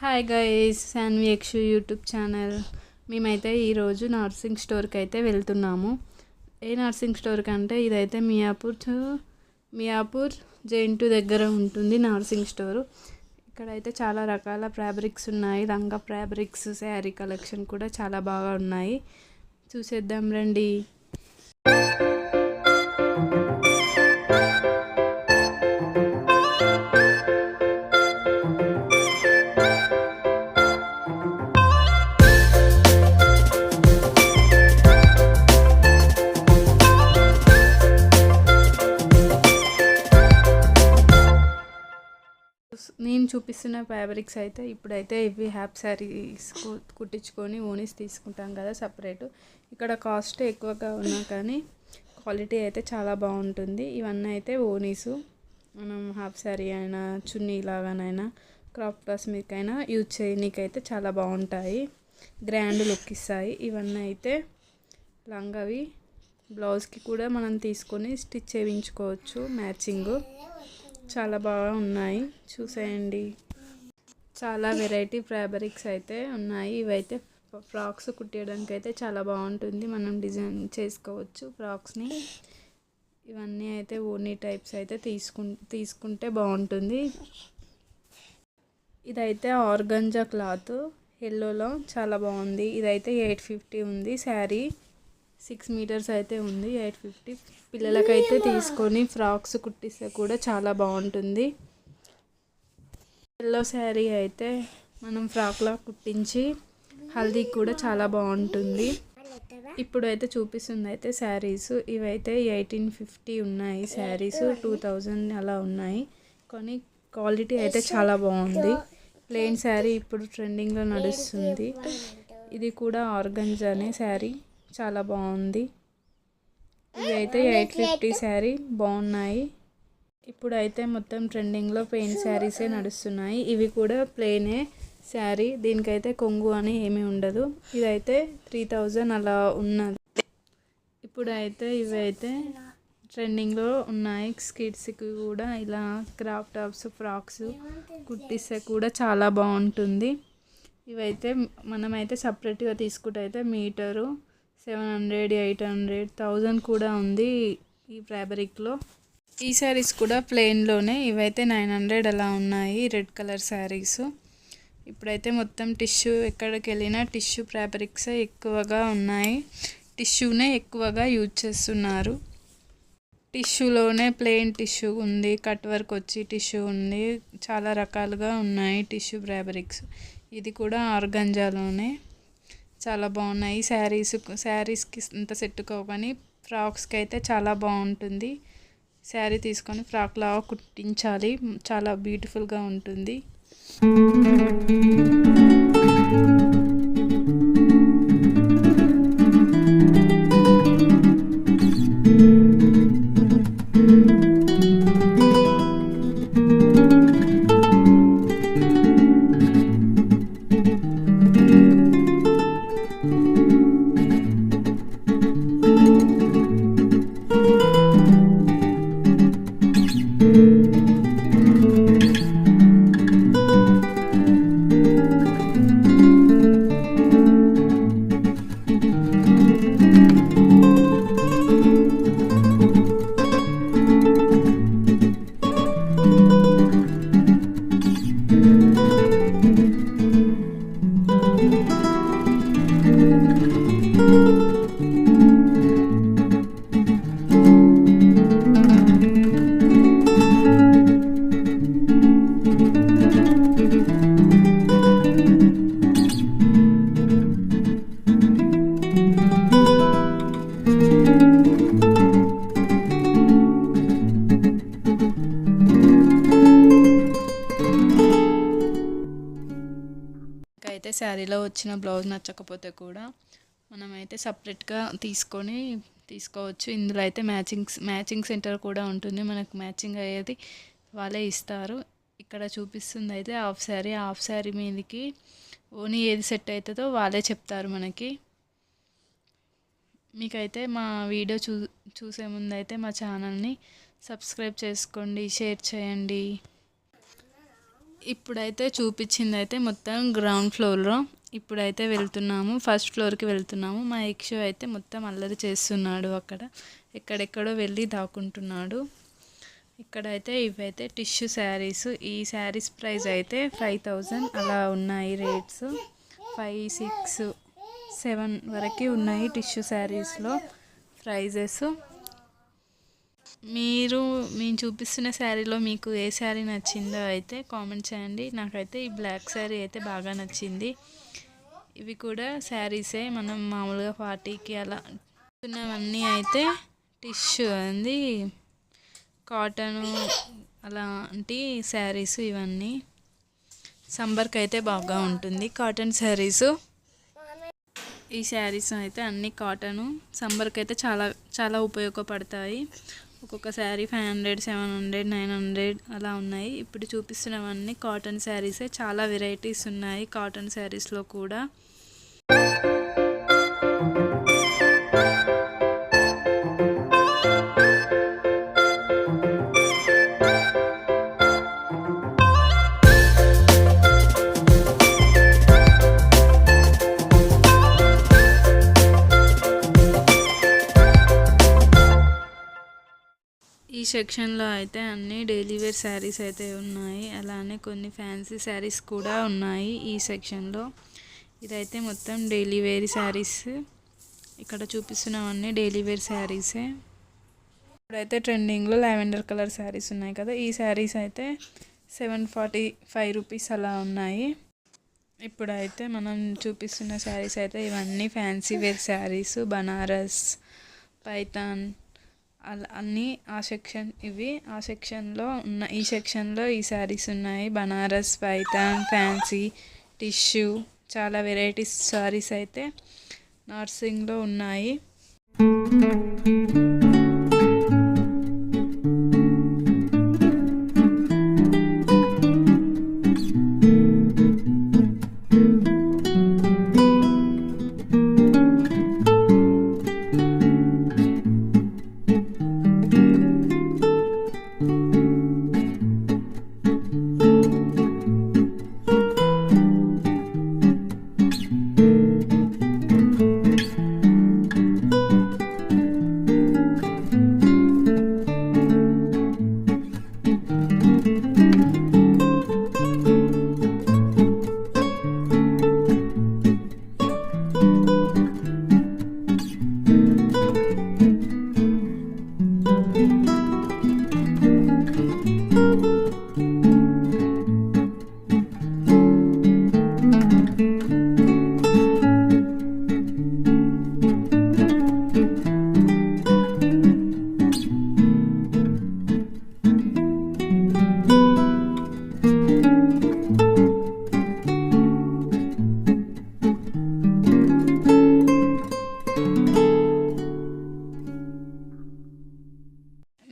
Hi guys, Saanvi Yakshu YouTube channel. మేమైతే ఈరోజు nursing స్టోర్కి అయితే వెళ్తున్నాము. ఏ నర్సింగ్ స్టోర్కి అంటే ఇదైతే మియాపూర్ జైంటు దగ్గర ఉంటుంది నర్సింగ్ స్టోరు. ఇక్కడైతే చాలా రకాల ఫ్యాబ్రిక్స్ ఉన్నాయి. లంగా ఫ్యాబ్రిక్స్, శారీ కలెక్షన్ కూడా చాలా బాగా ఉన్నాయి. చూసేద్దాం రండి. నేను చూపిస్తున్న ఫ్యాబ్రిక్స్ అయితే ఇప్పుడైతే ఇవి హ్యాప్ శారీస్ కుట్టించుకొని ఓనీస్ తీసుకుంటాం కదా సపరేటు. ఇక్కడ కాస్ట్ ఎక్కువగా ఉన్నా కానీ క్వాలిటీ అయితే చాలా బాగుంటుంది. ఇవన్నీ అయితే ఓనీసు. మనం హాఫ్ శారీ అయినా చున్నీ లాగానైనా క్రాప్ టాప్స్ మీకైనా యూజ్ చేయనీకైతే చాలా బాగుంటాయి. గ్రాండ్ లుక్ ఇస్తాయి. ఇవన్నీ అయితే లంగావి బ్లౌజ్కి కూడా మనం తీసుకొని స్టిచ్ చేయించుకోవచ్చు. మ్యాచింగ్ చాలా బాగా ఉన్నాయి, చూసేయండి. చాలా వెరైటీ ఫ్యాబ్రిక్స్ అయితే ఉన్నాయి. ఇవైతే ఫ్రాక్స్ కుట్టడానికి అయితే చాలా బాగుంటుంది. మనం డిజైన్ చేసుకోవచ్చు ఫ్రాక్స్ని. ఇవన్నీ అయితే ఓనీ టైప్స్ అయితే తీసుకుంటే బాగుంటుంది. ఇదైతే ఆర్గంజా క్లాత్ ఎల్లోలో చాలా బాగుంది. ఇదైతే 850 ఉంది. శారీ 6 మీటర్స్ అయితే ఉంది. 850. పిల్లలకైతే తీసుకొని ఫ్రాక్స్ కుట్టిస్తే కూడా చాలా బాగుంటుంది. ఎల్లో శారీ అయితే మనం ఫ్రాక్లా కుట్టించి హల్దీకి కూడా చాలా బాగుంటుంది. ఇప్పుడు అయితే చూపిస్తుంది అయితే శారీస్. ఇవైతే 1850 ఉన్నాయి. శారీస్ 2000 అలా ఉన్నాయి. కానీ క్వాలిటీ అయితే చాలా బాగుంది. ప్లెయిన్ శారీ ఇప్పుడు ట్రెండింగ్లో నడుస్తుంది. ఇది కూడా ఆర్గంజానే శారీ, చాలా బాగుంది. ఇవి అయితే 850 శారీ, బాగున్నాయి. ఇప్పుడు అయితే మొత్తం ట్రెండింగ్లో ప్లెయిన్ శారీసే నడుస్తున్నాయి. ఇవి కూడా ప్లెయినే శారీ, దీనికైతే కొంగు అని ఏమీ ఉండదు. ఇదైతే 3000 అలా ఉన్నది. ఇప్పుడు అయితే ఇవి అయితే ట్రెండింగ్లో ఉన్నాయి. కిడ్స్కి కూడా ఇలా క్రాప్ టాప్స్, ఫ్రాక్స్ కుట్టిస్తే కూడా చాలా బాగుంటుంది. ఇవైతే మనమైతే సపరేట్గా తీసుకుంటే అయితే మీటరు 700, 800, 1000 కూడా ఉంది ఈ ఫ్యాబ్రిక్లో. ఈ శారీస్ కూడా ప్లెయిన్లోనే. ఇవైతే 900 అలా ఉన్నాయి. Red colour saris. ఇప్పుడైతే మొత్తం టిష్యూ, ఎక్కడికి వెళ్ళినా టిష్యూ ఫ్యాబ్రిక్స్ ఎక్కువగా ఉన్నాయి. టిష్యూనే ఎక్కువగా యూజ్ చేస్తున్నారు. టిష్యూలోనే ప్లెయిన్ టిష్యూ ఉంది, కట్ వర్క్ వచ్చి టిష్యూ ఉంది. చాలా రకాలుగా ఉన్నాయి టిష్యూ ఫ్యాబ్రిక్స్. ఇది కూడా ఆర్గంజాలోనే చాలా బాగున్నాయి. శారీస్కి ఇంత సెట్ కావు కానీ ఫ్రాక్స్కి అయితే చాలా బాగుంటుంది. శారీ తీసుకొని ఫ్రాక్ లాగా కుట్టించాలి, చాలా బ్యూటిఫుల్గా ఉంటుంది. అయితే శారీలో వచ్చిన బ్లౌజ్ నచ్చకపోతే కూడా మనమైతే సపరేట్గా తీసుకోవచ్చు. ఇందులో అయితే మ్యాచింగ్ సెంటర్ కూడా ఉంటుంది. మనకు మ్యాచింగ్ అయ్యేది వాళ్ళే ఇస్తారు. ఇక్కడ చూపిస్తుంది అయితే హాఫ్ శారీ మీదకి ఓనీ ఏది సెట్ అవుతుందో వాళ్ళే చెప్తారు మనకి. మీకైతే మా వీడియో చూసే ముందు అయితే మా ఛానల్ని సబ్స్క్రైబ్ చేసుకోండి, షేర్ చేయండి. ఇప్పుడైతే చూపించింది అయితే మొత్తం గ్రౌండ్ ఫ్లోర్లో. ఇప్పుడైతే వెళ్తున్నాము, ఫస్ట్ ఫ్లోర్కి వెళ్తున్నాము. మా యక్షు అయితే మొత్తం అల్లరి చేస్తున్నాడు, అక్కడ ఎక్కడెక్కడో వెళ్ళి దాక్కుంటున్నాడు. ఇక్కడైతే ఇవైతే టిష్యూ శారీస్. ఈ శారీస్ ప్రైస్ అయితే 5000 అలా ఉన్నాయి రేట్స్. 5, 6, 7 వరకు ఉన్నాయి టిష్యూ శారీస్లో ప్రైజెస్. మేము చూపిస్తున్న శారీలో మీకు ఏ శారీ నచ్చిందో అయితే కామెంట్ చేయండి. నాకైతే ఈ బ్లాక్ శారీ అయితే బాగా నచ్చింది. ఇవి కూడా శారీసే, మనం మామూలుగా పార్టీకి అలా ఉన్నవన్నీ అయితే టిష్యూ అంది, కాటను అలాంటి శారీస్. ఇవన్నీ సమ్మర్కి అయితే బాగా ఉంటుంది కాటన్ శారీసు. ఈ శారీస్ అయితే అన్నీ కాటను, సమ్మర్కి అయితే చాలా చాలా ఉపయోగపడతాయి. ఒక్కొక్క శారీ 500, 700, 900 అలా ఉన్నాయి. ఇప్పుడు చూపిస్తున్నవన్నీ కాటన్ శారీసే. చాలా వెరైటీస్ ఉన్నాయి కాటన్ శారీస్లో కూడా. ఈ సెక్షన్లో అయితే అన్ని డైలీ వేర్ శారీస్ అయితే ఉన్నాయి, అలానే కొన్ని ఫ్యాన్సీ శారీస్ కూడా ఉన్నాయి ఈ సెక్షన్లో. ఇదైతే మొత్తం డైలీ వేర్ శారీస్. ఇక్కడ చూపిస్తున్నవన్నీ డైలీ వేర్ శారీసే. ఇప్పుడైతే ట్రెండింగ్లో లావెండర్ కలర్ శారీస్ ఉన్నాయి కదా, ఈ శారీస్ అయితే 745 రూపీస్ అలా ఉన్నాయి. ఇప్పుడైతే మనం చూపిస్తున్న శారీస్ అయితే ఇవన్నీ ఫ్యాన్సీ వేర్ శారీస్, బనారస్, పైతాన్ అలా అన్నీ ఆ సెక్షన్. ఇవి ఆ సెక్షన్లో ఉన్న, ఈ సెక్షన్లో ఈ శారీస్ ఉన్నాయి. బనారస్, పైతాన్, ఫ్యాన్సీ, టిష్యూ, చాలా వెరైటీస్ శారీస్ అయితే నర్సింగ్లో ఉన్నాయి.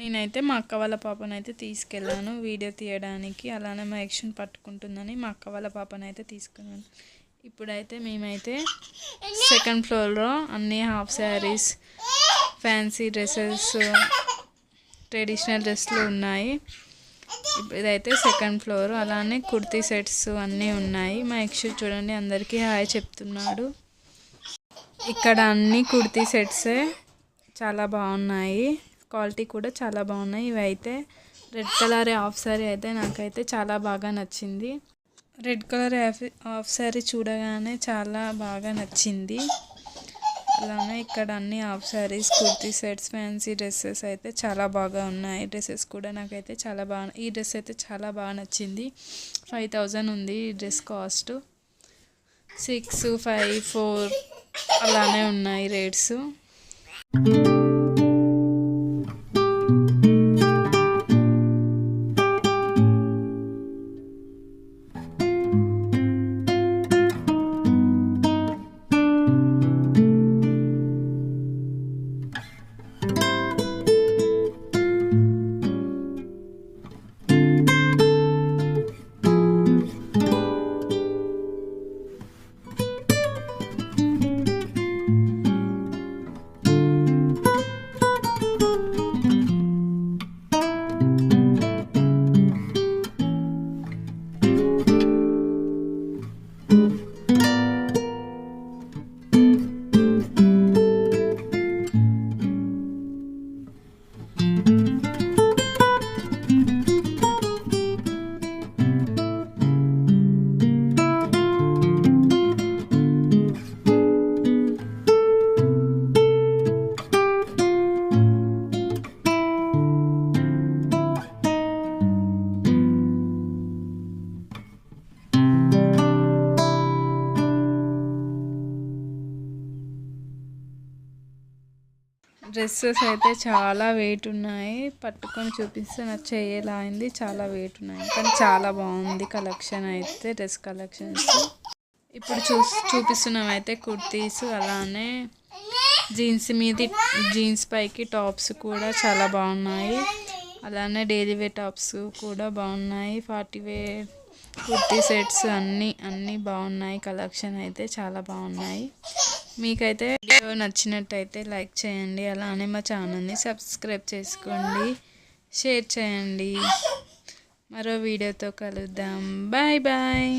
నేనైతే మా అక్క వాళ్ళ పాపనైతే తీసుకెళ్ళాను వీడియో తీయడానికి, అలానే మా యాక్షన్ పట్టుకుంటుందని మా అక్క వాళ్ళ పాపనైతే తీసుకున్నాను. ఇప్పుడైతే మేమైతే సెకండ్ ఫ్లోర్లో అన్ని half saris, fancy dresses, traditional డ్రెస్లు ఉన్నాయి. ఇదైతే సెకండ్ ఫ్లోర్. అలానే కుర్తీ సెట్స్ అన్నీ ఉన్నాయి. మా యాక్షన్ చూడండి అందరికీ హాయ్ చెప్తున్నాడు. ఇక్కడ అన్ని కుర్తీ సెట్సే, చాలా బాగున్నాయి, క్వాలిటీ కూడా చాలా బాగున్నాయి. ఇవైతే రెడ్ కలర్ హాఫ్ శారీ అయితే నాకైతే చాలా బాగా నచ్చింది. రెడ్ కలర్ హాఫ్ శారీ చూడగానే చాలా బాగా నచ్చింది. అలానే ఇక్కడ అన్ని half saris, kurti sets, fancy dresses అయితే చాలా బాగా ఉన్నాయి. డ్రెస్సెస్ కూడా నాకైతే చాలా బాగా, ఈ డ్రెస్ అయితే చాలా బాగా నచ్చింది. 5000 ఉంది ఈ డ్రెస్ కాస్ట్. 6, 5, 4 అలానే ఉన్నాయి రేట్స్. డ్రెస్సెస్ అయితే చాలా వెయిట్ ఉన్నాయి, పట్టుకొని చూపిస్తే నా చెయ్యేలా అయింది, చాలా వెయిట్ ఉన్నాయి కానీ చాలా బాగుంది కలెక్షన్ అయితే, డ్రెస్ కలెక్షన్స్. ఇప్పుడు చూపిస్తున్నాం అయితే కుర్తీస్, అలానే జీన్స్ పైకి టాప్స్ కూడా చాలా బాగున్నాయి, అలానే డైలీ వేర్ టాప్స్ కూడా బాగున్నాయి, పార్టీ వేర్ కుర్తీ సెట్స్ అన్నీ బాగున్నాయి, కలెక్షన్ అయితే చాలా బాగున్నాయి. మీకైతే వీడియో నచ్చినట్టయితే లైక్ చేయండి, అలానే మా ఛానల్ని సబ్స్క్రైబ్ చేసుకోండి, షేర్ చేయండి. మరో వీడియోతో కలుద్దాం. Bye bye.